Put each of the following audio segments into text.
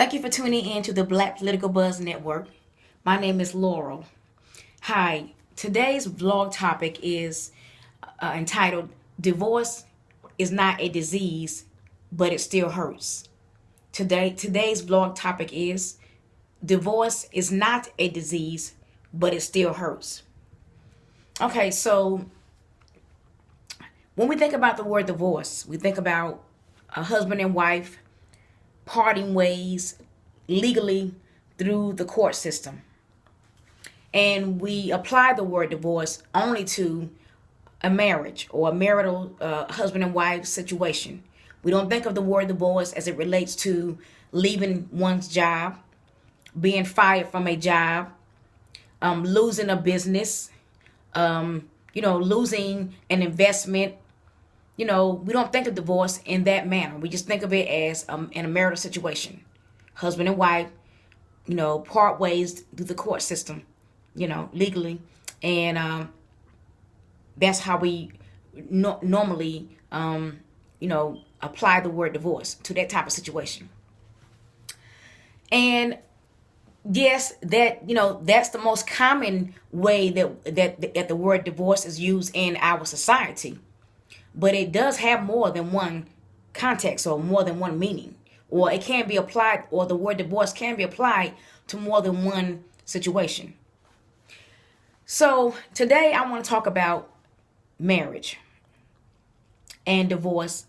Thank you for tuning in to the Black Political Buzz Network. My name is Laurel. Hi, today's vlog topic is entitled Divorce is Not a Disease, but It Still Hurts. Today's vlog topic is Divorce is not a disease, but it still hurts. Okay, so when we think about the word divorce, we think about a husband and wife parting ways legally through the court system. And we apply the word divorce only to a marriage or a marital husband and wife situation. We don't think of the word divorce as it relates to leaving one's job, being fired from a job, losing a business, losing an investment. We don't think of divorce in that manner. We just think of it as in a marital situation. Husband and wife, part ways through the court system, legally. And that's how we normally, apply the word divorce to that type of situation. And yes, that's the most common way that the word divorce is used in our society. But it does have more than one context or more than one meaning. Or it can be applied, or the word divorce can be applied to more than one situation. So today I want to talk about marriage and divorce.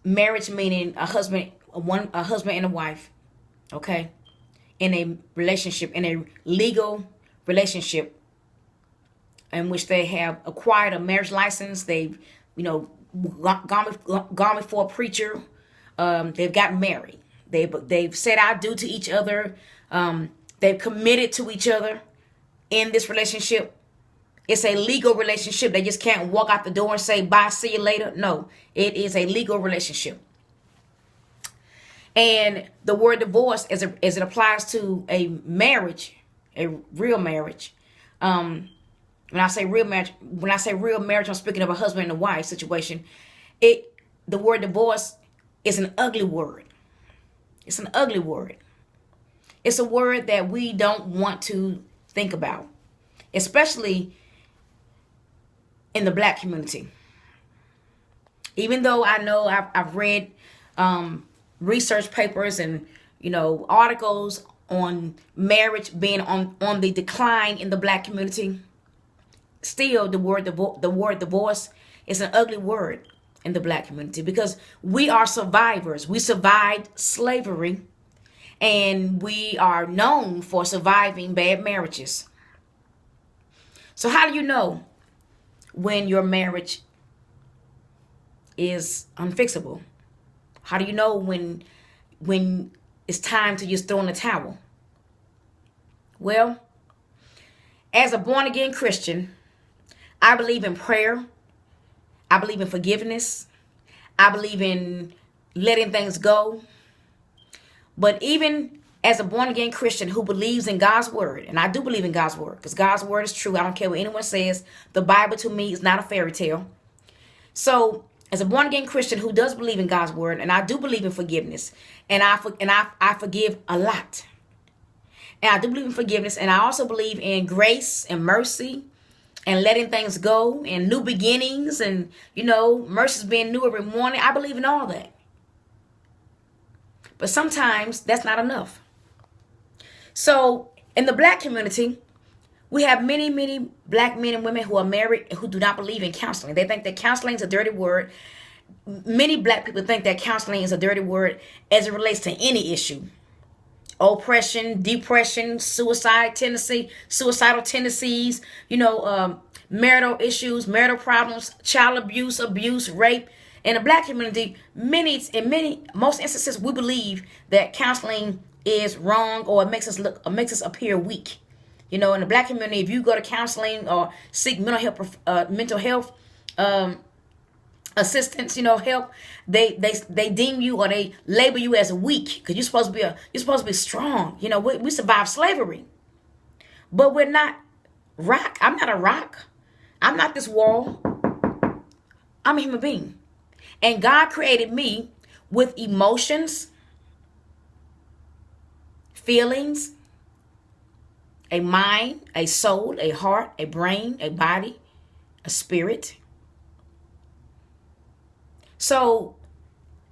Marriage meaning a husband and a wife, okay, in a relationship, in a legal relationship in which they have acquired a marriage license. They've, gone before a preacher. They've gotten married. They've said I do to each other. They've committed to each other in this relationship. It's a legal relationship. They just can't walk out the door and say bye, see you later. No, it is a legal relationship. And the word divorce, as it applies to a marriage, a real marriage. When I say real marriage, I'm speaking of a husband and a wife situation. The word divorce is an ugly word. It's an ugly word. It's a word that we don't want to think about, especially in the Black community. Even though I know I've read research papers and articles on marriage being on the decline in the Black community, still the word divorce is an ugly word in the Black community because we are survivors. We survived slavery, and we are known for surviving bad marriages. So how do you know when your marriage is unfixable? How do you know when it's time to just throw in the towel? Well, as a born-again Christian, I believe in prayer. I believe in forgiveness. I believe in letting things go. But even as a born-again Christian who believes in God's word, and I do believe in God's word because God's word is true. I don't care what anyone says. The Bible to me is not a fairy tale. So as a born-again Christian who does believe in God's word, and I do believe in forgiveness, and I forgive a lot. And I do believe in forgiveness, and I also believe in grace and mercy and letting things go and new beginnings and, mercies being new every morning. I believe in all that. But sometimes that's not enough. So in the Black community, we have many, many Black men and women who are married who do not believe in counseling. They think that counseling is a dirty word. Many Black people think that counseling is a dirty word as it relates to any issue. Oppression, depression, suicidal tendencies, marital issues, marital problems, child abuse, rape. In the Black community, most instances, we believe that counseling is wrong or it makes us appear weak. In the Black community, if you go to counseling or seek mental health assistance, help, they deem you or they label you as weak because you're supposed to be strong. We survived slavery, but we're not rock. I'm not a rock. I'm not this wall. I'm a human being, and God created me with emotions, feelings, a mind, a soul, a heart, a brain, a body, a spirit. So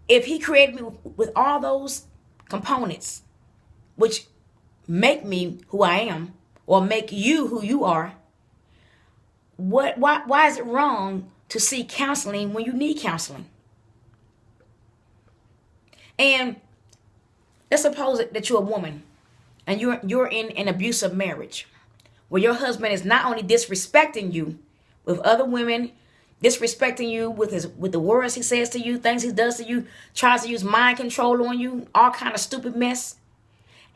if he created me with all those components, which make me who I am, or make you who you are, why is it wrong to seek counseling when you need counseling? And let's suppose that you're a woman and you're in an abusive marriage where your husband is not only disrespecting you with other women, disrespecting you with the words he says to you, things he does to you, tries to use mind control on you, all kind of stupid mess.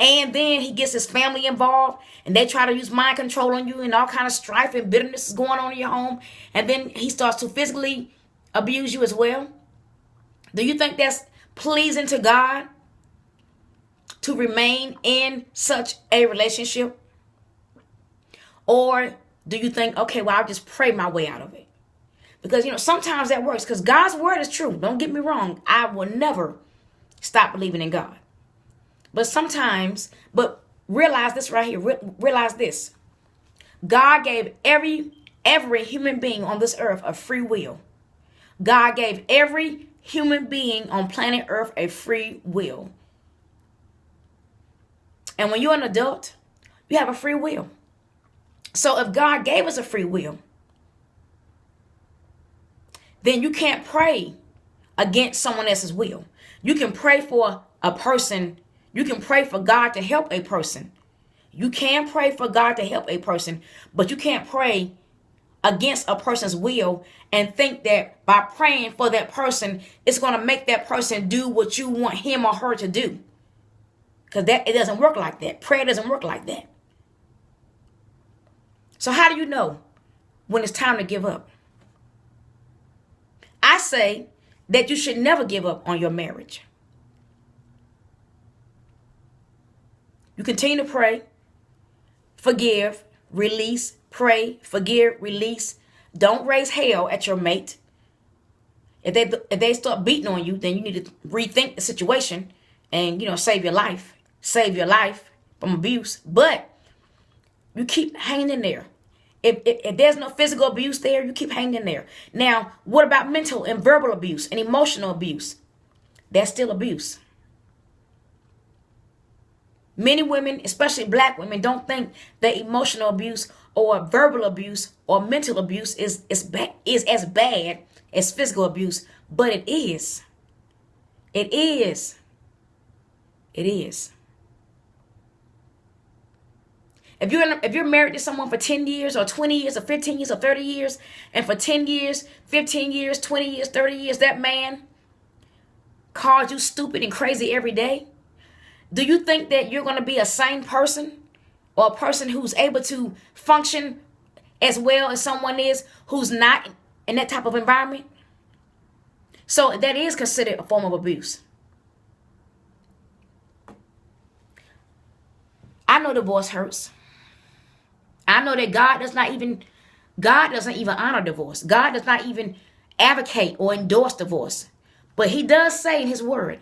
And then he gets his family involved and they try to use mind control on you, and all kind of strife and bitterness is going on in your home. And then he starts to physically abuse you as well. Do you think that's pleasing to God to remain in such a relationship? Or do you think, okay, well, I'll just pray my way out of it? Because, sometimes that works, because God's word is true. Don't get me wrong. I will never stop believing in God. But sometimes, realize this right here. Realize this. God gave every human being on this earth a free will. God gave every human being on planet earth a free will. And when you're an adult, you have a free will. So if God gave us a free will, then you can't pray against someone else's will. You can pray for a person. You can pray for God to help a person. You can pray for God to help a person, but you can't pray against a person's will and think that by praying for that person, it's going to make that person do what you want him or her to do. Because it doesn't work like that. Prayer doesn't work like that. So how do you know when it's time to give up? I say that you should never give up on your marriage. You continue to pray, forgive, release, pray, forgive, release. Don't raise hell at your mate. If they start beating on you, then you need to rethink the situation and, save your life. Save your life from abuse. But you keep hanging in there. If there's no physical abuse there, you keep hanging in there. Now, what about mental and verbal abuse and emotional abuse? That's still abuse. Many women, especially black women, don't think that emotional abuse or verbal abuse or mental abuse is as bad as physical abuse, but it is. It is. It is. If you're married to someone for 10 years or 20 years or 15 years or 30 years, and for 10 years, 15 years, 20 years, 30 years, that man calls you stupid and crazy every day, do you think that you're going to be a sane person or a person who's able to function as well as someone is who's not in that type of environment? So that is considered a form of abuse. I know divorce hurts. I know that God doesn't even honor divorce. God does not even advocate or endorse divorce. But he does say in his word,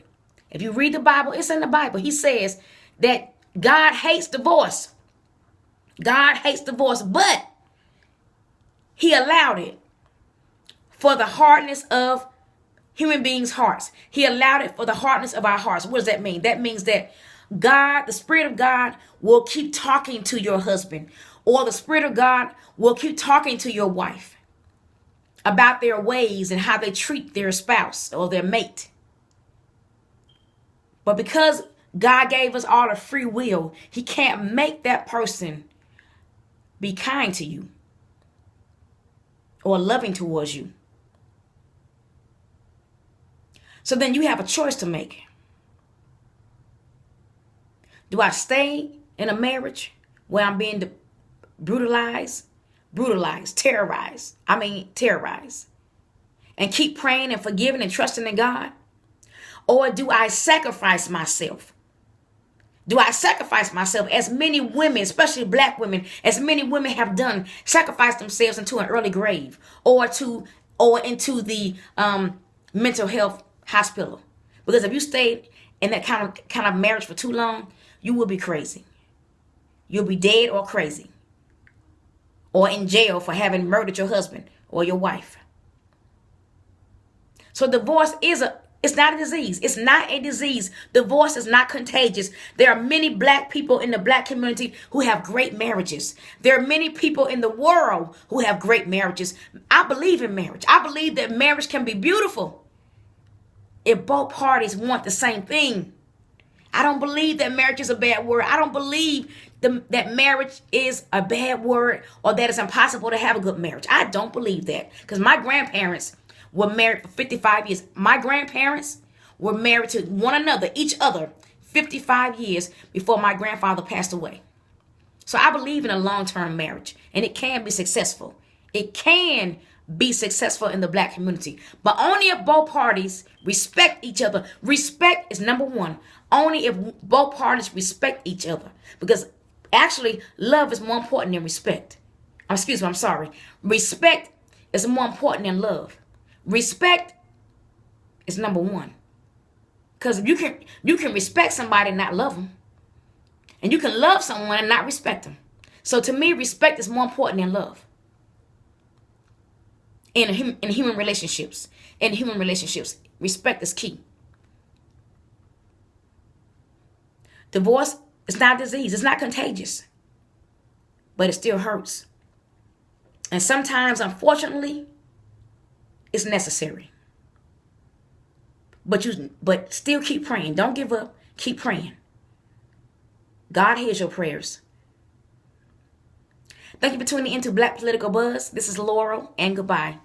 if you read the Bible, it's in the Bible. He says that God hates divorce. God hates divorce, but he allowed it for the hardness of human beings' hearts. He allowed it for the hardness of our hearts. What does that mean? That means that God, the Spirit of God, will keep talking to your husband, or the Spirit of God will keep talking to your wife about their ways and how they treat their spouse or their mate. But because God gave us all a free will, he can't make that person be kind to you or loving towards you. So then you have a choice to make. Do I stay in a marriage where I'm being brutalized, terrorized, and keep praying and forgiving and trusting in God? Or do I sacrifice myself? Do I sacrifice myself, as many women, especially black women, as many women have done, sacrifice themselves into an early grave or into the mental health hospital? Because if you stayed in that kind of marriage for too long, you will be crazy. You'll be dead or crazy, or in jail for having murdered your husband or your wife. So divorce it's not a disease. It's not a disease. Divorce is not contagious. There are many black people in the black community who have great marriages. There are many people in the world who have great marriages. I believe in marriage. I believe that marriage can be beautiful if both parties want the same thing. I don't believe that marriage is a bad word. I don't believe that marriage is a bad word or that it's impossible to have a good marriage. I don't believe that, because my grandparents were married for 55 years. My grandparents were married to one another, each other, 55 years before my grandfather passed away. So I believe in a long-term marriage, and it can be successful. It can be successful in the black community, but only if both parties respect each other. Respect is number one. Only if both parties respect each other, because actually love is more important than respect. Excuse me, I'm sorry. Respect is more important than love. Respect is number one, because you can respect somebody and not love them, and you can love someone and not respect them. So to me, respect is more important than love. In human relationships, respect is key. Divorce is not a disease. It's not contagious, but it still hurts. And sometimes, unfortunately, it's necessary. But still keep praying. Don't give up. Keep praying. God hears your prayers. Thank you for tuning in to Black Political Buzz. This is Laurel, and goodbye.